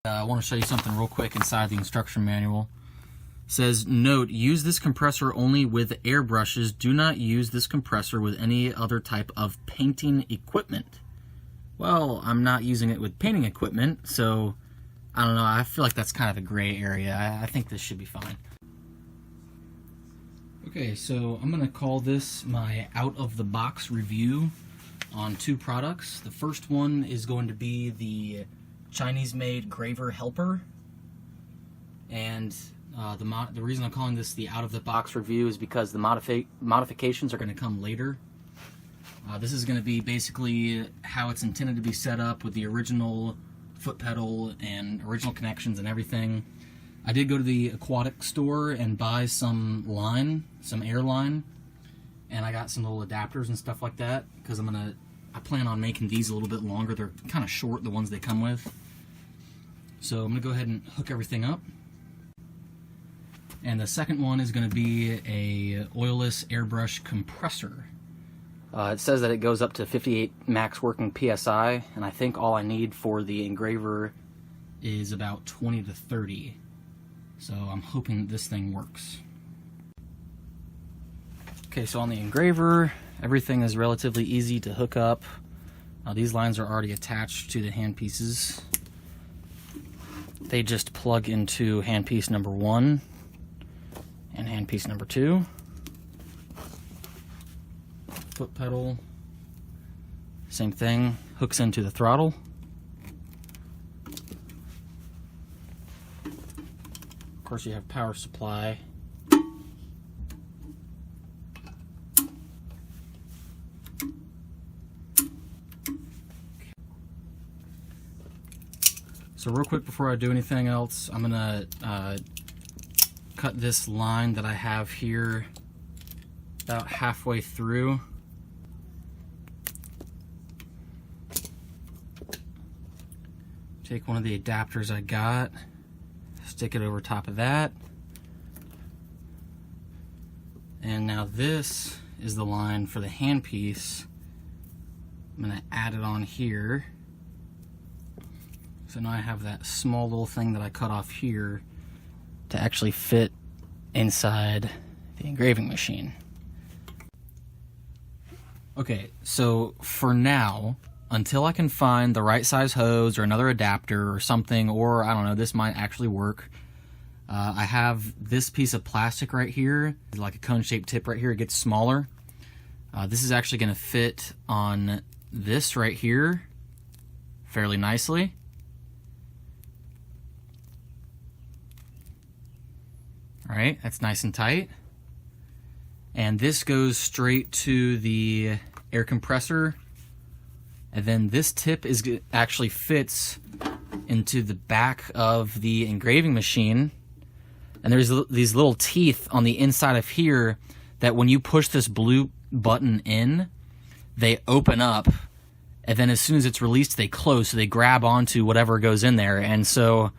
I want to show you something real quick inside the instruction manual. It says, note, use this compressor only with airbrushes. Do not use this compressor with any other type of painting equipment. Well, I'm not using it with painting equipment, so I don't know. I feel like that's kind of a gray area. I think this should be fine. Okay, so I'm going to call this my out-of-the-box review on two products. The first one is going to be the Chinese-made Engraver helper, and the reason I'm calling this the out-of-the-box review is because the modifications are going to come later. This is going to be basically how it's intended to be set up with the original foot pedal and original connections and everything. I did go to the aquatic store and buy some line, some air line, and I got some little adapters and stuff like that because I plan on making these a little bit longer. They're kind of short, the ones they come with. So I'm going to go ahead and hook everything up. And the second one is going to be a oilless airbrush compressor. It says that it goes up to 58 max working PSI, and I think all I need for the Engraver is about 20 to 30. So I'm hoping this thing works. Okay, so on the Engraver, everything is relatively easy to hook up. These lines are already attached to the handpieces. They just plug into handpiece number 1 and handpiece number 2. Foot pedal, same thing, hooks into the throttle. Of course, you have power supply. So real quick before I do anything else, I'm gonna cut this line that I have here about halfway through. Take one of the adapters I got, stick it over top of that. And now this is the line for the handpiece. I'm gonna add it on here. So now I have that small little thing that I cut off here to actually fit inside the engraving machine. Okay, so for now, until I can find the right size hose or another adapter or something, or I don't know, this might actually work. I have this piece of plastic right here, like a cone-shaped tip right here. It gets smaller. This is actually going to fit on this right here fairly nicely. All right, that's nice and tight. And this goes straight to the air compressor. And then this tip actually fits into the back of the engraving machine. And there's these little teeth on the inside of here that when you push this blue button in, they open up. And then as soon as it's released, they close. So they grab onto whatever goes in there. And so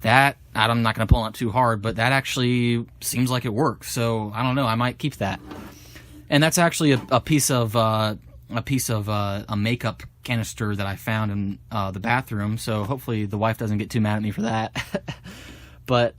that, I'm not going to pull on it too hard, but that actually seems like it works. So I don't know, I might keep that. And that's actually a piece of a makeup canister that I found in the bathroom. So hopefully the wife doesn't get too mad at me for that. But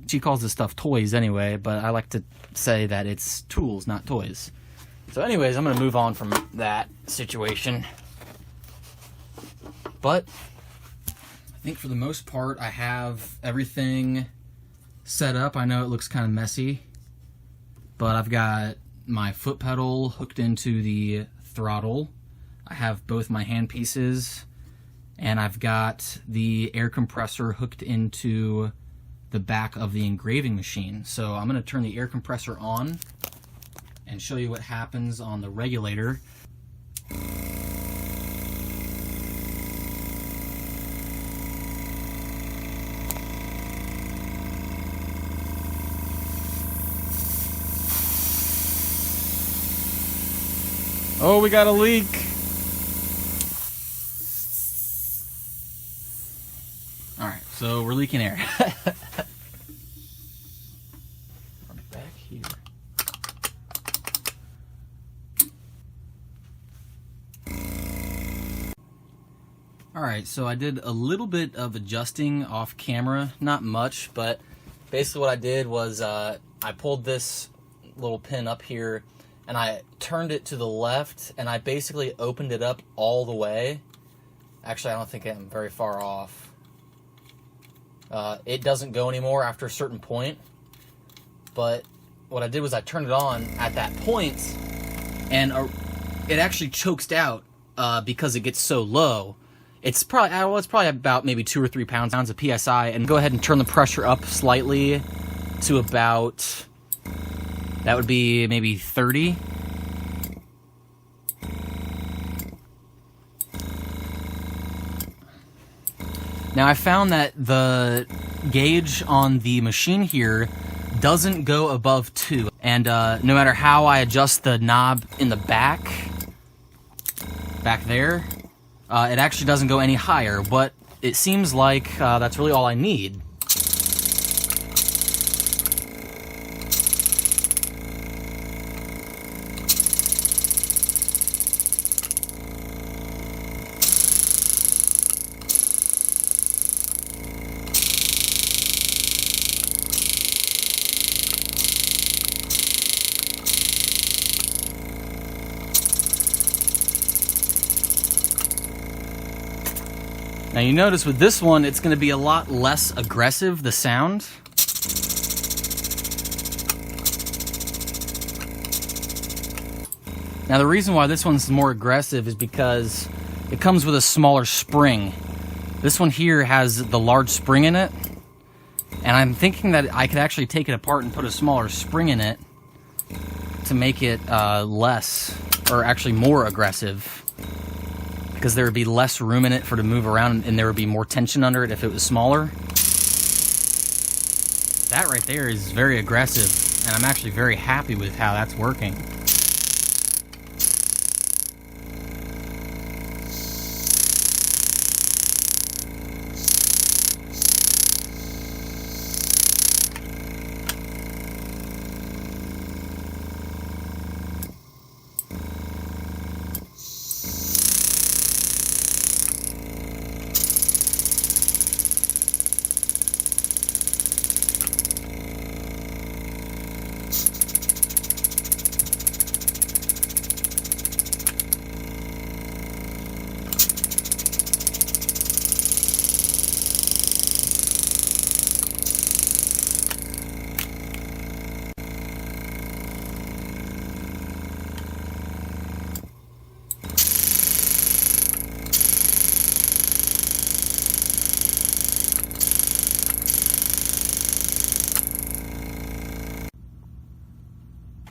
she calls this stuff toys anyway, but I like to say that it's tools, not toys. So anyways, I'm going to move on from that situation. But I think for the most part, I have everything set up. I know it looks kind of messy, but I've got my foot pedal hooked into the throttle. I have both my hand pieces, and I've got the air compressor hooked into the back of the engraving machine. So I'm going to turn the air compressor on and show you what happens on the regulator. Oh, we got a leak. All right, so we're leaking air. Back here. All Alright, so I did a little bit of adjusting off camera, not much, but basically what I did was I pulled this little pin up here and I turned it to the left and I basically opened it up all the way. Actually, I don't think I'm very far off. It doesn't go anymore after a certain point, but what I did was I turned it on at that point and it actually chokes out because it gets so low. It's probably about maybe 2 or 3 pounds of PSI, and go ahead and turn the pressure up slightly to about, that would be maybe 30. Now I found that the gauge on the machine here doesn't go above 2, and no matter how I adjust the knob in the back there, it actually doesn't go any higher, but it seems like that's really all I need. Now you notice with this one, it's going to be a lot less aggressive, the sound. Now the reason why this one's more aggressive is because it comes with a smaller spring. This one here has the large spring in it, and I'm thinking that I could actually take it apart and put a smaller spring in it to make it less, or actually more aggressive. Because there would be less room in it for it to move around, and there would be more tension under it if it was smaller. That right there is very aggressive, and I'm actually very happy with how that's working.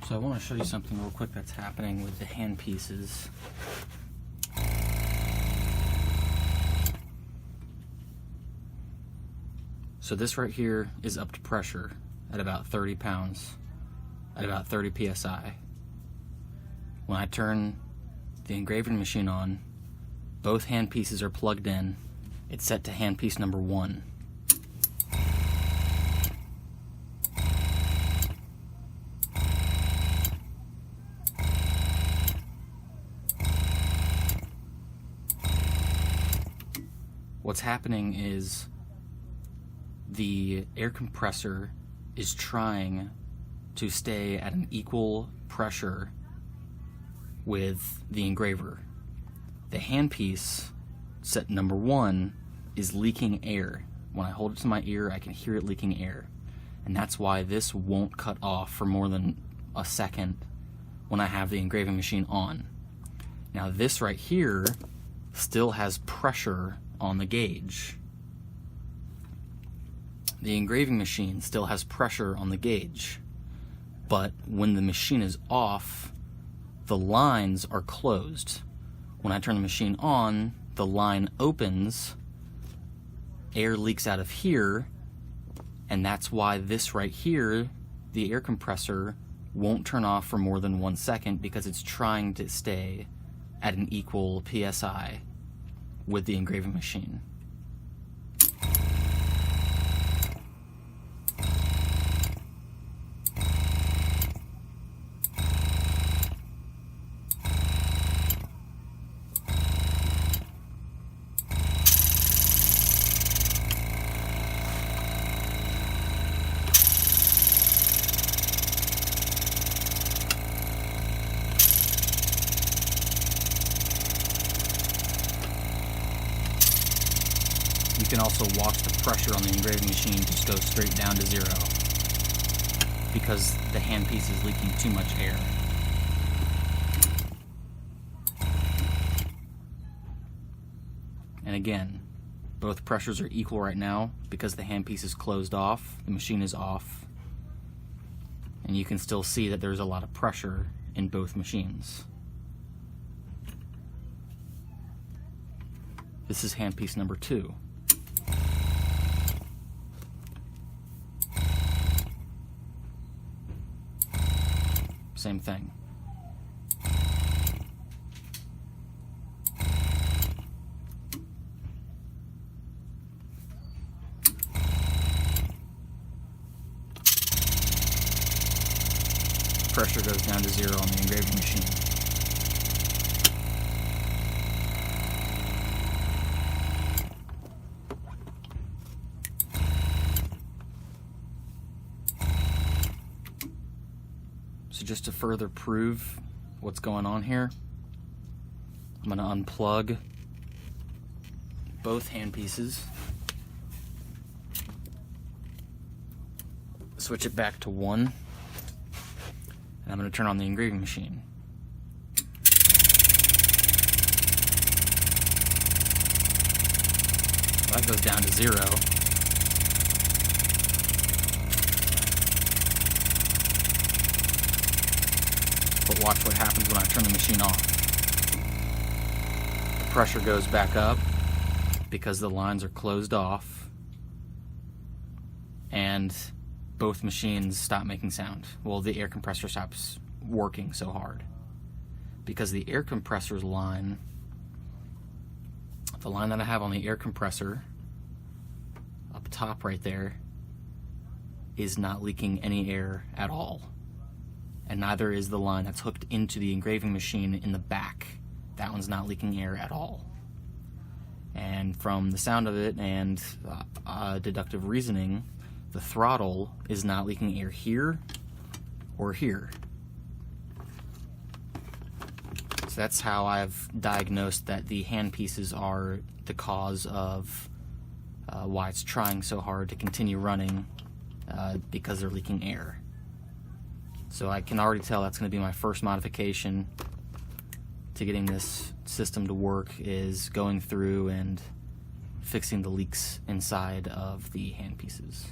So I want to show you something real quick that's happening with the hand pieces. So this right here is up to pressure at about 30 pounds, at about 30 psi. When I turn the engraving machine on, both hand pieces are plugged in. It's set to handpiece number 1. What's happening is the air compressor is trying to stay at an equal pressure with the engraver. The handpiece, set number 1, is leaking air. When I hold it to my ear, I can hear it leaking air. And that's why this won't cut off for more than a second when I have the engraving machine on. Now this right here still has pressure on the gauge. The engraving machine still has pressure on the gauge, but when the machine is off, the lines are closed. When I turn the machine on, the line opens, air leaks out of here, and that's why this right here, the air compressor, won't turn off for more than 1 second, because it's trying to stay at an equal PSI with the engraving machine. can also watch the pressure on the engraving machine just go straight down to 0 because the handpiece is leaking too much air. And again, both pressures are equal right now because the handpiece is closed off, the machine is off, and you can still see that there's a lot of pressure in both machines. This is handpiece number 2. Same thing. Pressure goes down to 0 on the engraving machine. So just to further prove what's going on here, I'm going to unplug both handpieces, switch it back to 1, and I'm going to turn on the engraving machine. That goes down to 0. But watch what happens when I turn the machine off. The pressure goes back up because the lines are closed off, and both machines stop making sound. Well, the air compressor stops working so hard because the air compressor's line, the line that I have on the air compressor up top right there, is not leaking any air at all. And neither is the line that's hooked into the engraving machine in the back. That one's not leaking air at all. And from the sound of it and deductive reasoning, the throttle is not leaking air here or here. So that's how I've diagnosed that the handpieces are the cause of why it's trying so hard to continue running, because they're leaking air. So I can already tell that's going to be my first modification to getting this system to work, is going through and fixing the leaks inside of the handpieces.